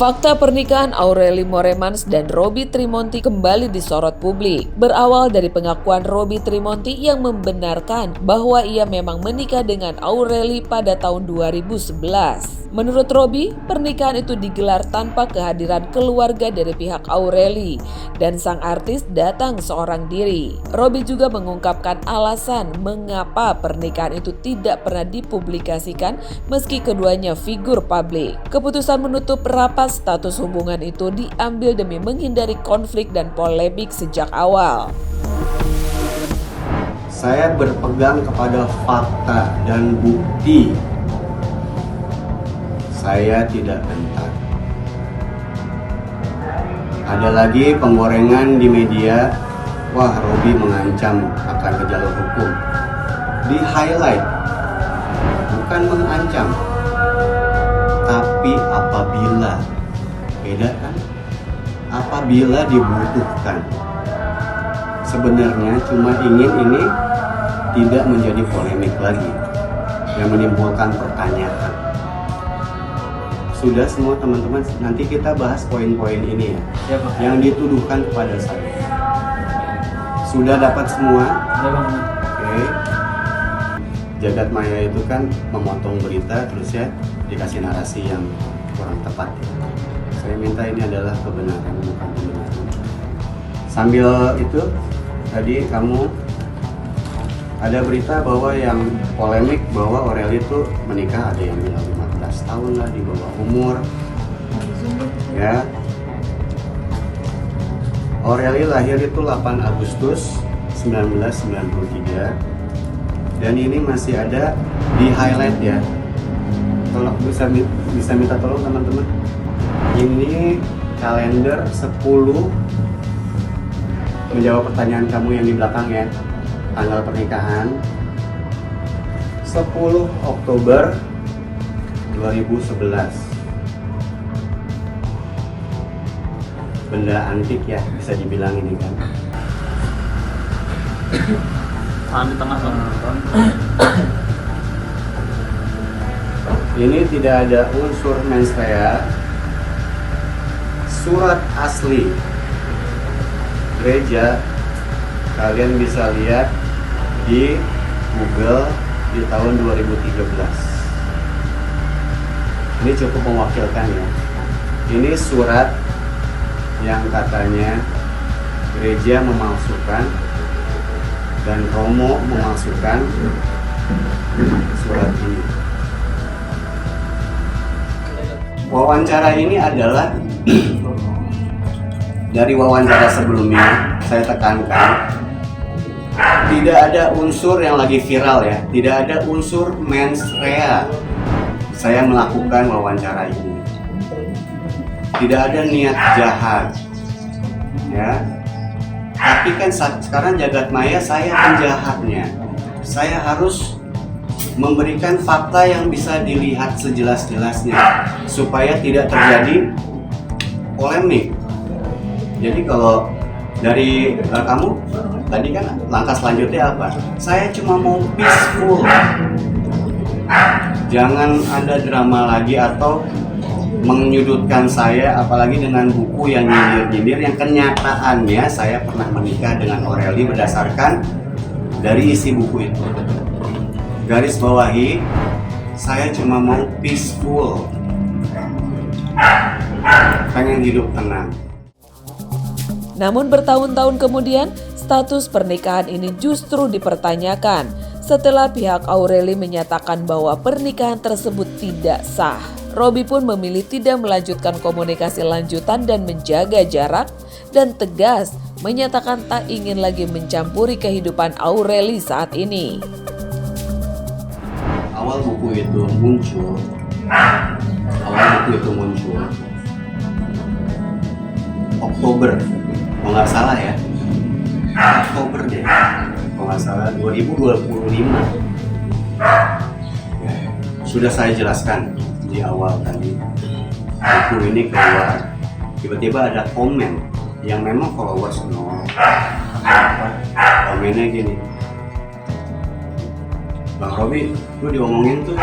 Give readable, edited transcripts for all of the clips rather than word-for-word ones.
Fakta pernikahan Aureli Moremans dan Robby Trimonti kembali disorot publik. Berawal dari pengakuan Robby Trimonti yang membenarkan bahwa ia memang menikah dengan Aureli pada tahun 2011. Menurut Robby, pernikahan itu digelar tanpa kehadiran keluarga dari pihak Aureli dan sang artis datang seorang diri. Robby juga mengungkapkan alasan mengapa pernikahan itu tidak pernah dipublikasikan meski keduanya figur publik. Keputusan menutup rapat status hubungan itu diambil demi menghindari konflik dan polemik sejak awal. Saya berpegang kepada fakta dan bukti. Saya tidak gentar. Ada lagi penggorengan di media, wah Robby mengancam akan ke jalur hukum. Di highlight, bukan mengancam, tapi apabila, beda kan? Apabila dibutuhkan. Sebenarnya cuma ingin ini tidak menjadi polemik lagi yang menimbulkan pertanyaan. Sudah semua teman-teman, nanti kita bahas poin-poin ini ya, yang dituduhkan kepada saya. Sudah dapat semua? Oke. Jagat maya itu kan memotong berita terus ya dikasih narasi yang kurang tepat. Saya minta ini adalah kebenaran, bukan pembenaran. Sambil itu tadi kamu ada berita bahwa yang polemik bahwa Aureli itu menikah, ada yang bilang 15 tahun lah di bawah umur. Ya. Aureli lahir itu 8 Agustus 1993. Dan ini masih ada di highlight ya. Tolong bisa minta tolong teman-teman. Ini kalender 10 menjawab pertanyaan kamu yang di belakang ya. Tanggal pernikahan 10 Oktober 2011. Benda antik ya bisa dibilang ini kan. Di tengah bang. Ini tidak ada unsur mens rea. Surat asli gereja kalian bisa lihat di Google di tahun 2013. Ini cukup mewakilkan ya. Ini surat yang katanya gereja memalsukan dan Romo memalsukan surat ini. Wawancara ini adalah dari wawancara sebelumnya saya tekankan tidak ada unsur yang lagi viral ya, tidak ada unsur mens rea. Saya melakukan wawancara ini. Tidak ada niat jahat. Ya. Tapi kan sekarang jagat maya saya penjahatnya. Saya harus memberikan fakta yang bisa dilihat sejelas-jelasnya supaya tidak terjadi polemik. Jadi kalau dari kamu tadi kan langkah selanjutnya apa? Saya cuma mau peaceful. Jangan ada drama lagi atau menyudutkan saya, apalagi dengan buku yang nyindir-nyindir yang kenyataannya saya pernah menikah dengan Aureli berdasarkan dari isi buku itu. Garis bawahi, saya cuma mau peaceful. Pengen hidup tenang. Namun bertahun-tahun kemudian, status pernikahan ini justru dipertanyakan setelah pihak Aureli menyatakan bahwa pernikahan tersebut tidak sah. Robby pun memilih tidak melanjutkan komunikasi lanjutan dan menjaga jarak dan tegas menyatakan tak ingin lagi mencampuri kehidupan Aureli saat ini. Awal buku itu muncul Oktober, kalau nggak salah ya, Oktober deh, kalau nggak salah 2025. Sudah saya jelaskan di awal tadi, buku ini keluar, tiba-tiba ada komen yang memang followers nol. Komennya gini, Bang Robby, lu diomongin tuh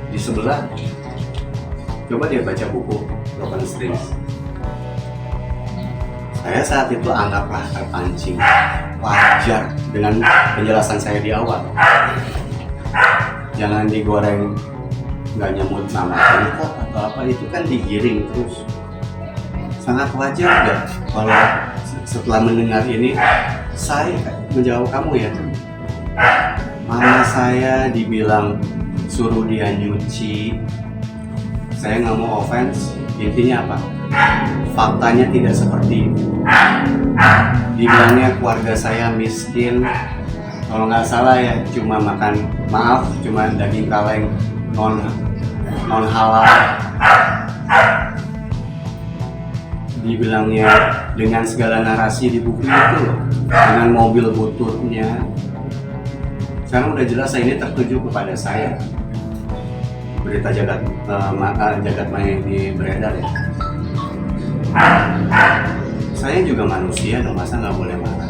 di sebelah Coba dia baca buku Broken Strings. Saya saat itu anggaplah terpancing, wajar dengan penjelasan saya di awal. Jangan digoreng, nggak nyebut nama pengkop atau apa, itu kan digiring terus. Sangat wajar ya kalau setelah mendengar ini, saya menjawab kamu ya. Mama saya dibilang suruh dia nyuci. Saya nggak mau offense, intinya apa? Faktanya tidak seperti itu. Dibilangnya keluarga saya miskin, kalau nggak salah ya cuma makan, maaf, cuma daging kaleng non halal. Dibilangnya dengan segala narasi di buku itu loh, dengan mobil bututnya. Sekarang udah jelas ini tertuju kepada saya. Berita jagat maya yang beredar ya. Saya juga manusia dong, masa nggak boleh marah?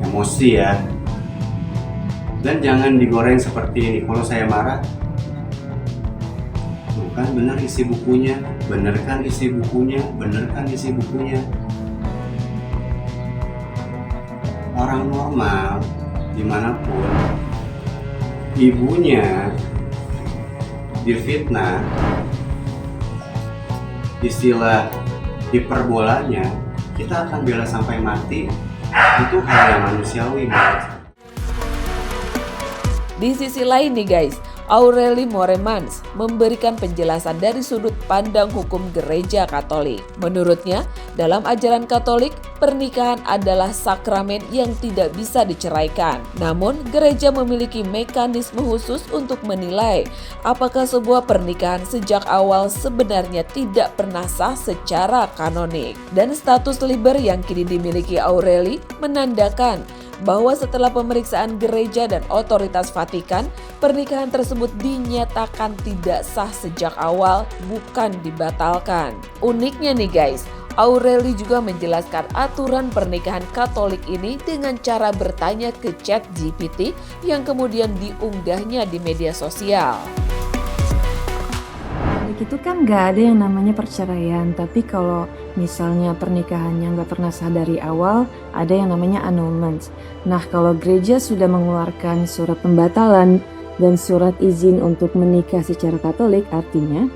Emosi ya. Dan jangan digoreng seperti ini. Kalau saya marah, tuh kan benar isi bukunya, bener kan isi bukunya, bener kan isi bukunya. Orang normal dimanapun, ibunya difitnah, istilah hiperbolanya, kita akan bela sampai mati. Itu hal yang manusiawi. Di sisi lain nih guys, Aurelie Moermans memberikan penjelasan dari sudut pandang hukum gereja Katolik. Menurutnya, dalam ajaran Katolik, pernikahan adalah sakramen yang tidak bisa diceraikan. Namun, gereja memiliki mekanisme khusus untuk menilai apakah sebuah pernikahan sejak awal sebenarnya tidak pernah sah secara kanonik. Dan status liber yang kini dimiliki Aurelie menandakan bahwa setelah pemeriksaan gereja dan otoritas Vatikan, pernikahan tersebut dinyatakan tidak sah sejak awal, bukan dibatalkan. Uniknya nih guys, Aurelie juga menjelaskan aturan pernikahan Katolik ini dengan cara bertanya ke ChatGPT yang kemudian diunggahnya di media sosial. Itu kan nggak ada yang namanya perceraian, tapi kalau misalnya pernikahannya nggak pernah sah dari awal, ada yang namanya annulment. Nah, kalau gereja sudah mengeluarkan surat pembatalan dan surat izin untuk menikah secara Katolik, artinya?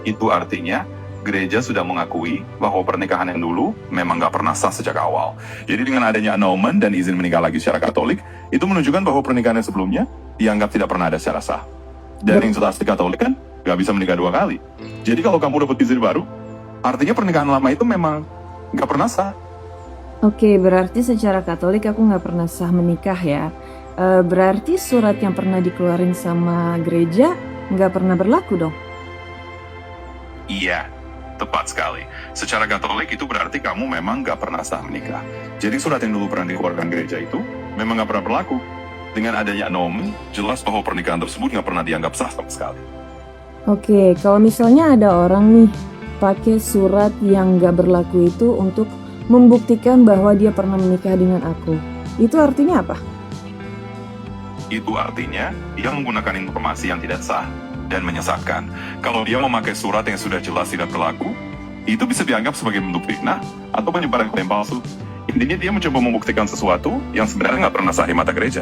Itu artinya gereja sudah mengakui bahwa pernikahan yang dulu memang nggak pernah sah sejak awal. Jadi dengan adanya annulment dan izin menikah lagi secara Katolik, itu menunjukkan bahwa pernikahan yang sebelumnya dianggap tidak pernah ada secara sah. Dan yang jelas di Katolik kan nggak bisa menikah 2 kali. Jadi kalau kamu dapat izin baru, artinya pernikahan lama itu memang nggak pernah sah. Oke, berarti secara Katolik aku nggak pernah sah menikah ya. Berarti surat yang pernah dikeluarin sama gereja nggak pernah berlaku dong? Iya, tepat sekali. Secara Katolik itu berarti kamu memang nggak pernah sah menikah. Jadi surat yang dulu pernah dikeluarkan gereja itu memang nggak pernah berlaku. Dengan adanya annulment, jelas bahwa pernikahan tersebut nggak pernah dianggap sah sama sekali. Oke, kalau misalnya ada orang nih pakai surat yang nggak berlaku itu untuk membuktikan bahwa dia pernah menikah dengan aku, itu artinya apa? Itu artinya dia menggunakan informasi yang tidak sah dan menyesatkan. Kalau dia memakai surat yang sudah jelas tidak berlaku, itu bisa dianggap sebagai bentuk fitnah atau penyebaran klaim palsu. Intinya dia mencoba membuktikan sesuatu yang sebenarnya nggak pernah sah di mata gereja.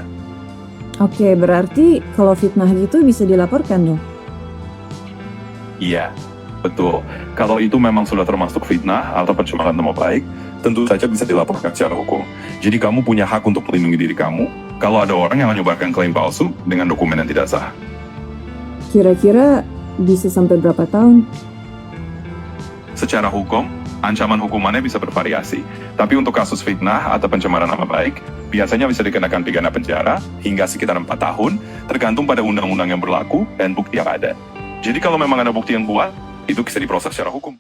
Oke, berarti kalau fitnah gitu bisa dilaporkan dong? Iya, betul. Kalau itu memang sudah termasuk fitnah atau pencemaran nama baik, tentu saja bisa dilaporkan secara hukum. Jadi kamu punya hak untuk melindungi diri kamu kalau ada orang yang menyebarkan klaim palsu dengan dokumen yang tidak sah. Kira-kira bisa sampai berapa tahun? Secara hukum, ancaman hukumannya bisa bervariasi. Tapi untuk kasus fitnah atau pencemaran nama baik, biasanya bisa dikenakan pidana penjara hingga sekitar 4 tahun, tergantung pada undang-undang yang berlaku dan bukti yang ada. Jadi kalau memang ada bukti yang kuat, itu bisa diproses secara hukum.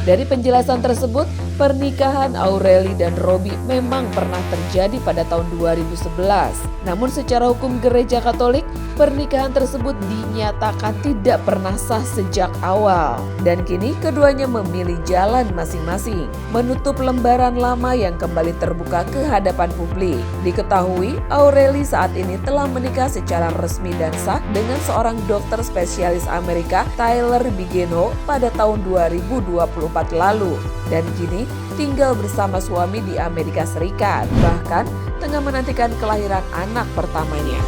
Dari penjelasan tersebut, pernikahan Aureli dan Robi memang pernah terjadi pada tahun 2011. Namun secara hukum Gereja Katolik, pernikahan tersebut dinyatakan tidak pernah sah sejak awal. Dan kini keduanya memilih jalan masing-masing, menutup lembaran lama yang kembali terbuka ke hadapan publik. Diketahui, Aureli saat ini telah menikah secara resmi dan sah dengan seorang dokter spesialis Amerika, Tyler Bigeno, pada tahun 2024 lalu. Dan kini tinggal bersama suami di Amerika Serikat, bahkan tengah menantikan kelahiran anak pertamanya.